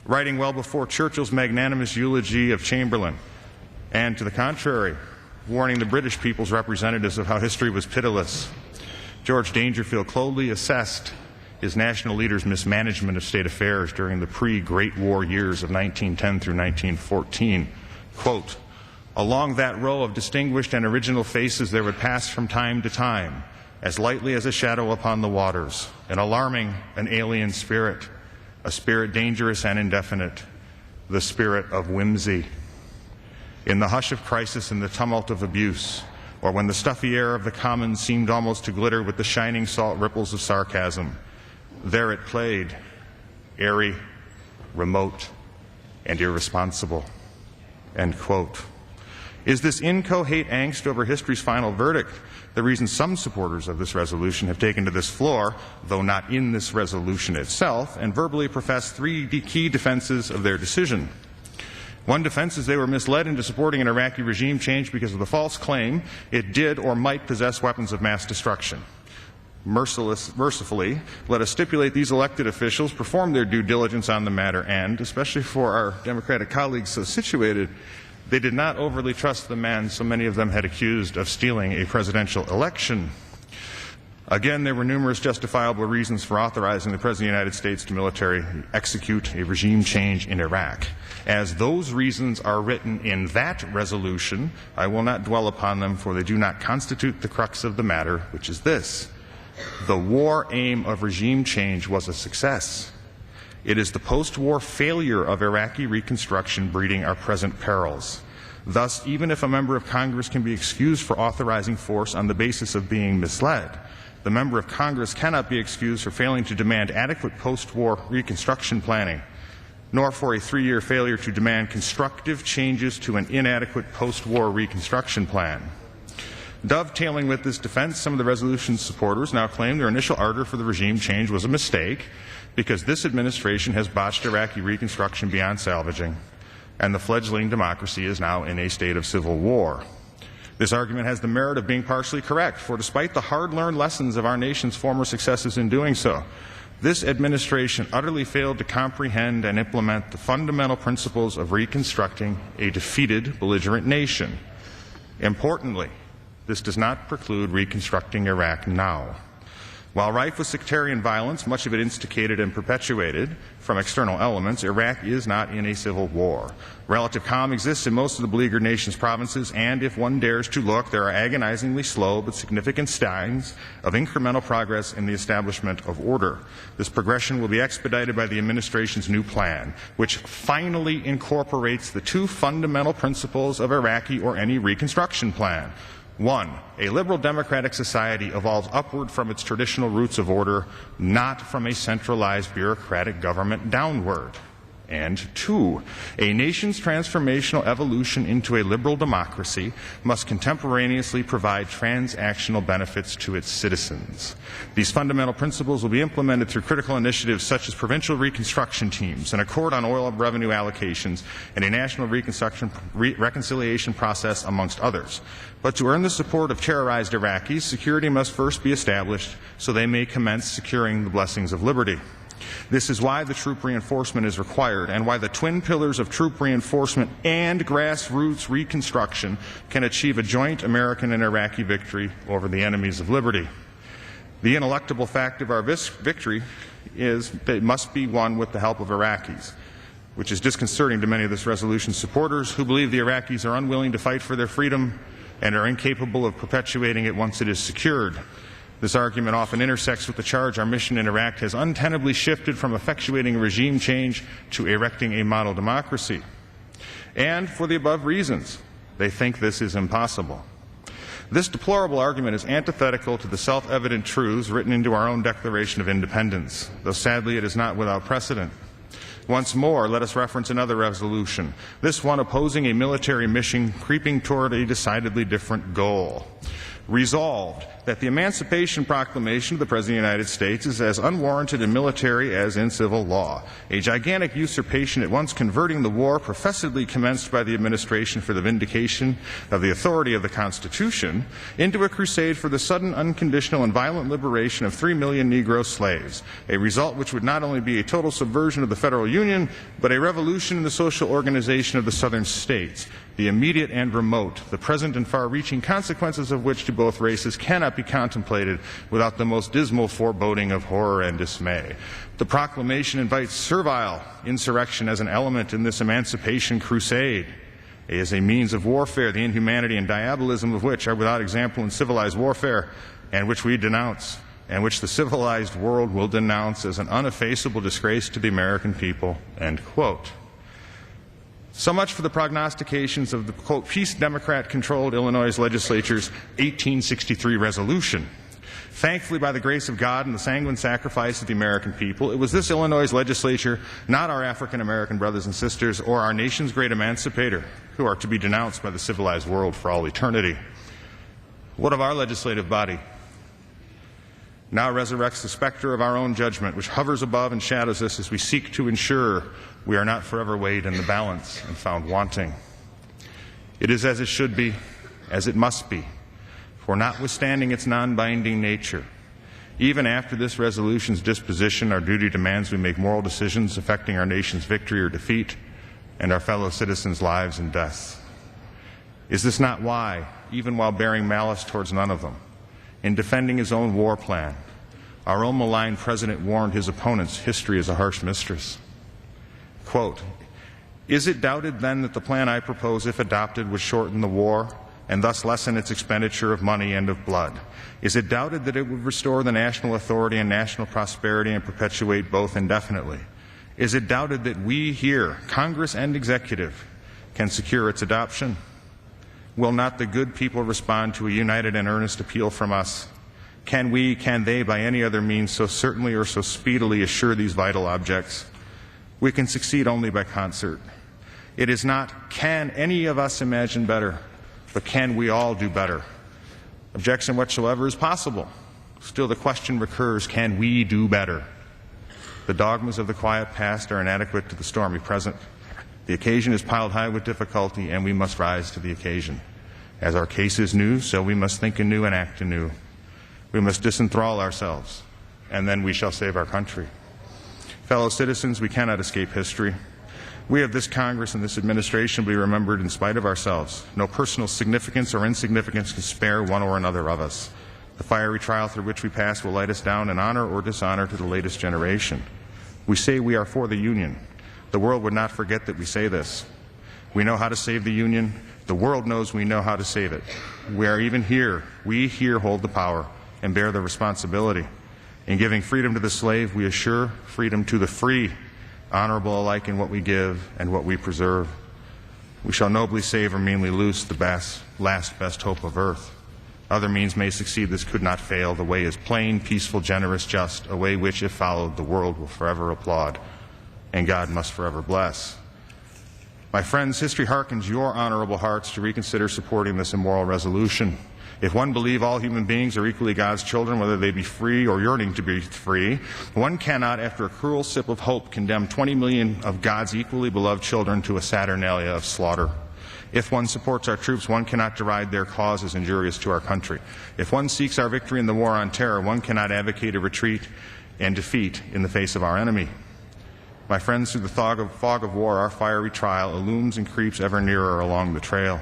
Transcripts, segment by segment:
writing well before Churchill's magnanimous eulogy of Chamberlain, and to the contrary, warning the British people's representatives of how history was pitiless. George Dangerfield coldly assessed his national leader's mismanagement of state affairs during the pre-Great War years of 1910 through 1914. Quote, "Along that row of distinguished and original faces there would pass from time to time, as lightly as a shadow upon the waters, an alarming, an alien spirit, a spirit dangerous and indefinite, the spirit of whimsy. In the hush of crisis and the tumult of abuse, or when the stuffy air of the commons seemed almost to glitter with the shining salt ripples of sarcasm, there it played, airy, remote, and irresponsible." End quote. Is this inchoate angst over history's final verdict the reason some supporters of this resolution have taken to this floor, though not in this resolution itself, and verbally profess three key defenses of their decision? One defense is they were misled into supporting an Iraqi regime change because of the false claim it did or might possess weapons of mass destruction. Mercifully, let us stipulate these elected officials performed their due diligence on the matter and, especially for our Democratic colleagues so situated, they did not overly trust the man so many of them had accused of stealing a presidential election. Again, there were numerous justifiable reasons for authorizing the President of the United States to militarily execute a regime change in Iraq. As those reasons are written in that resolution, I will not dwell upon them, for they do not constitute the crux of the matter, which is this: the war aim of regime change was a success. It is the post-war failure of Iraqi reconstruction breeding our present perils. Thus, even if a member of Congress can be excused for authorizing force on the basis of being misled, the member of Congress cannot be excused for failing to demand adequate post-war reconstruction planning, nor for a 3-year failure to demand constructive changes to an inadequate post-war reconstruction plan. Dovetailing with this defense, some of the resolution's supporters now claim their initial ardor for the regime change was a mistake because this administration has botched Iraqi reconstruction beyond salvaging, and the fledgling democracy is now in a state of civil war. This argument has the merit of being partially correct, for despite the hard-learned lessons of our nation's former successes in doing so, this administration utterly failed to comprehend and implement the fundamental principles of reconstructing a defeated, belligerent nation. Importantly, this does not preclude reconstructing Iraq now. While rife with sectarian violence, much of it instigated and perpetuated from external elements, Iraq is not in a civil war. Relative calm exists in most of the beleaguered nation's provinces, and if one dares to look, there are agonizingly slow but significant signs of incremental progress in the establishment of order. This progression will be expedited by the administration's new plan, which finally incorporates the two fundamental principles of Iraqi or any reconstruction plan. 1. A liberal democratic society evolves upward from its traditional roots of order, not from a centralized bureaucratic government downward. And 2. A nation's transformational evolution into a liberal democracy must contemporaneously provide transactional benefits to its citizens. These fundamental principles will be implemented through critical initiatives such as provincial reconstruction teams, an accord on oil revenue allocations, and a national reconciliation process, amongst others. But to earn the support of terrorized Iraqis, security must first be established so they may commence securing the blessings of liberty. This is why the troop reinforcement is required, and why the twin pillars of troop reinforcement and grassroots reconstruction can achieve a joint American and Iraqi victory over the enemies of liberty. The ineluctable fact of our victory is that it must be won with the help of Iraqis, which is disconcerting to many of this resolution's supporters who believe the Iraqis are unwilling to fight for their freedom and are incapable of perpetuating it once it is secured. This argument often intersects with the charge our mission in Iraq has untenably shifted from effectuating a regime change to erecting a model democracy. And for the above reasons, they think this is impossible. This deplorable argument is antithetical to the self-evident truths written into our own Declaration of Independence, though sadly it is not without precedent. Once more, let us reference another resolution, this one opposing a military mission creeping toward a decidedly different goal. Resolved, that the Emancipation Proclamation of the President of the United States is as unwarranted in military as in civil law, a gigantic usurpation at once converting the war professedly commenced by the administration for the vindication of the authority of the Constitution into a crusade for the sudden, unconditional, and violent liberation of 3 million Negro slaves, a result which would not only be a total subversion of the Federal Union, but a revolution in the social organization of the Southern states, the immediate and remote, the present and far-reaching consequences of which to both races cannot be contemplated without the most dismal foreboding of horror and dismay. The proclamation invites servile insurrection as an element in this emancipation crusade, as a means of warfare, the inhumanity and diabolism of which are without example in civilized warfare, and which we denounce, and which the civilized world will denounce as an uneffaceable disgrace to the American people." End quote. So much for the prognostications of the, quote, Peace Democrat-controlled Illinois legislature's 1863 resolution. Thankfully, by the grace of God and the sanguine sacrifice of the American people, it was this Illinois legislature, not our African-American brothers and sisters or our nation's great emancipator, who are to be denounced by the civilized world for all eternity. What of our legislative body? Now resurrects the specter of our own judgment, which hovers above and shadows us as we seek to ensure we are not forever weighed in the balance and found wanting. It is as it should be, as it must be, for notwithstanding its non-binding nature, even after this resolution's disposition, our duty demands we make moral decisions affecting our nation's victory or defeat and our fellow citizens' lives and deaths. Is this not why, even while bearing malice towards none of them, in defending his own war plan, our own malign president warned his opponents history is a harsh mistress? Quote, "Is it doubted then that the plan I propose, if adopted, would shorten the war and thus lessen its expenditure of money and of blood? Is it doubted that it would restore the national authority and national prosperity and perpetuate both indefinitely? Is it doubted that we here, Congress and Executive, can secure its adoption? Will not the good people respond to a united and earnest appeal from us? Can they, by any other means, so certainly or so speedily assure these vital objects? We can succeed only by concert. It is not, can any of us imagine better, but can we all do better? Objection whatsoever is possible. Still the question recurs, can we do better? The dogmas of the quiet past are inadequate to the stormy present. The occasion is piled high with difficulty, and we must rise to the occasion. As our case is new, so we must think anew and act anew. We must disenthrall ourselves, and then we shall save our country. Fellow citizens, we cannot escape history. We of this Congress and this administration will be remembered in spite of ourselves. No personal significance or insignificance can spare one or another of us. The fiery trial through which we pass will light us down in honor or dishonor to the latest generation. We say we are for the Union. The world would not forget that we say this. We know how to save the Union. The world knows we know how to save it. We are even here. We here hold the power and bear the responsibility. In giving freedom to the slave, we assure freedom to the free, honorable alike in what we give and what we preserve. We shall nobly save or meanly loose the last best hope of earth. Other means may succeed, this could not fail. The way is plain, peaceful, generous, just, a way which, if followed, the world will forever applaud, and God must forever bless. My friends, history hearkens your honorable hearts to reconsider supporting this immoral resolution. If one believe all human beings are equally God's children, whether they be free or yearning to be free, one cannot, after a cruel sip of hope, condemn 20 million of God's equally beloved children to a saturnalia of slaughter. If one supports our troops, one cannot deride their cause as injurious to our country. If one seeks our victory in the war on terror, one cannot advocate a retreat and defeat in the face of our enemy. My friends, through the fog of war, our fiery trial illumes and creeps ever nearer along the trail.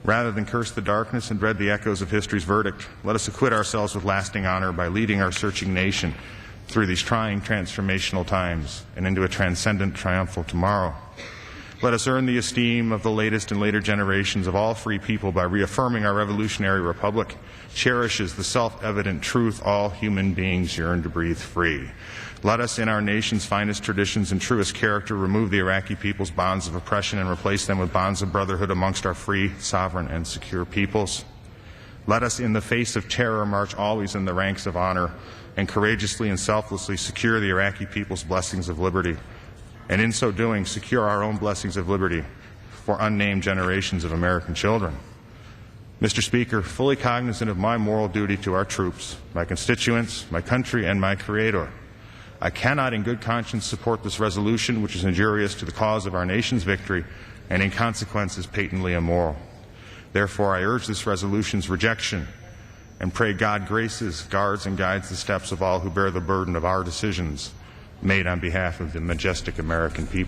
Rather than curse the darkness and dread the echoes of history's verdict, let us acquit ourselves with lasting honor by leading our searching nation through these trying transformational times and into a transcendent triumphal tomorrow. Let us earn the esteem of the latest and later generations of all free people by reaffirming our revolutionary republic cherishes the self-evident truth all human beings yearn to breathe free. Let us, in our nation's finest traditions and truest character, remove the Iraqi people's bonds of oppression and replace them with bonds of brotherhood amongst our free, sovereign, and secure peoples. Let us, in the face of terror, march always in the ranks of honor and courageously and selflessly secure the Iraqi people's blessings of liberty, and in so doing, secure our own blessings of liberty for unnamed generations of American children. Mr. Speaker, fully cognizant of my moral duty to our troops, my constituents, my country, and my Creator, I cannot in good conscience support this resolution, which is injurious to the cause of our nation's victory and in consequence is patently immoral. Therefore, I urge this resolution's rejection and pray God graces, guards, and guides the steps of all who bear the burden of our decisions made on behalf of the majestic American people.